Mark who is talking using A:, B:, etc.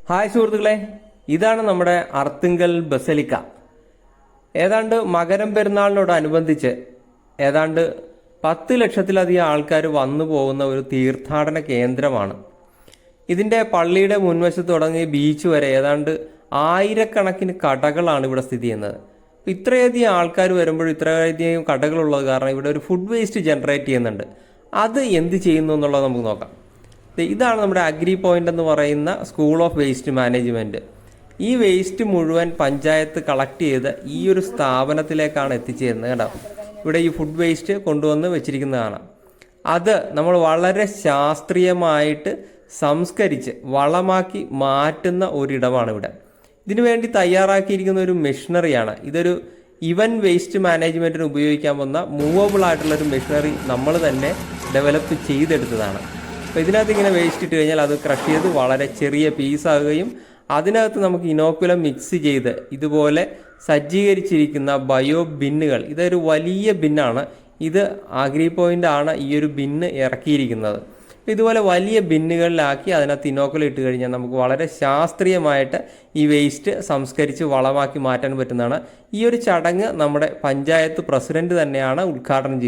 A: Hi സുഹൃത്തുക്കളെ, ഇതാണ് നമ്മുടെ അർത്തുങ്കൽ ബസലിക്ക. ഏതാണ്ട് മകരം പെരുന്നാളിനോടനുബന്ധിച്ച് ഏതാണ്ട് 10 ലക്ഷത്തിലധികം ആൾക്കാർ വന്നു പോകുന്ന ഒരു തീർത്ഥാടന കേന്ദ്രമാണ്. ഇതിൻ്റെ പള്ളിയുടെ മുൻവശത്ത് തുടങ്ങി ബീച്ച് വരെ ഏതാണ്ട് ആയിരക്കണക്കിന് കടകളാണ് ഇവിടെ സ്ഥിതി ചെയ്യുന്നത്. ഇത്രയധികം ആൾക്കാർ വരുമ്പോൾ ഇത്രയധികം കടകളുള്ളത് കാരണം ഇവിടെ ഒരു ഫുഡ് വേസ്റ്റ് ജനറേറ്റ് ചെയ്യുന്നുണ്ട്. അത് എന്ത് ചെയ്യുന്നു എന്നുള്ളത് നമുക്ക് നോക്കാം. ഇതാണ് നമ്മുടെ അഗ്രി പോയിന്റ് എന്ന് പറയുന്ന സ്കൂൾ ഓഫ് വേസ്റ്റ് മാനേജ്മെൻറ്റ്. ഈ വേസ്റ്റ് മുഴുവൻ പഞ്ചായത്ത് കളക്ട് ചെയ്ത് ഈ ഒരു സ്ഥാപനത്തിലേക്കാണ് എത്തിച്ചേരുന്നത്. കേട്ടോ, ഇവിടെ ഈ ഫുഡ് വേസ്റ്റ് കൊണ്ടുവന്ന് വെച്ചിരിക്കുന്നതാണ്. അത് നമ്മൾ വളരെ ശാസ്ത്രീയമായിട്ട് സംസ്കരിച്ച് വളമാക്കി മാറ്റുന്ന ഒരിടമാണ് ഇവിടെ. ഇതിനു വേണ്ടി തയ്യാറാക്കിയിരിക്കുന്ന ഒരു മെഷീനറിയാണ്. ഇതൊരു ഇവൻ വേസ്റ്റ് മാനേജ്മെൻറ്റിന് ഉപയോഗിക്കാൻ വന്ന മൂവബിൾ ആയിട്ടുള്ളൊരു മെഷീനറി നമ്മൾ തന്നെ ഡെവലപ്പ് ചെയ്തെടുത്തതാണ്. അപ്പോൾ ഇതിനകത്ത് ഇങ്ങനെ വേസ്റ്റ് ഇട്ട് കഴിഞ്ഞാൽ അത് ക്രഷ് ചെയ്ത് വളരെ ചെറിയ പീസാകുകയും അതിനകത്ത് നമുക്ക് ഇനോക്കുലം മിക്സ് ചെയ്ത് ഇതുപോലെ സജ്ജീകരിച്ചിരിക്കുന്ന ബയോ ബിന്നുകൾ, ഇതൊരു വലിയ ബിന്നാണ്. ഇത് അഗ്രി പോയിൻ്റ് ആണ് ഈ ഒരു ബിന്ന് ഇറക്കിയിരിക്കുന്നത്. ഇതുപോലെ വലിയ ബിന്നുകളിലാക്കി അതിനകത്ത് ഇനോക്കുലം ഇട്ട് കഴിഞ്ഞാൽ നമുക്ക് വളരെ ശാസ്ത്രീയമായിട്ട് ഈ വേസ്റ്റ് സംസ്കരിച്ച് വളമാക്കി മാറ്റാൻ പറ്റുന്നതാണ്. ഈ ഒരു ചടങ്ങ് നമ്മുടെ പഞ്ചായത്ത് പ്രസിഡന്റ് തന്നെയാണ് ഉദ്ഘാടനം ചെയ്തത്.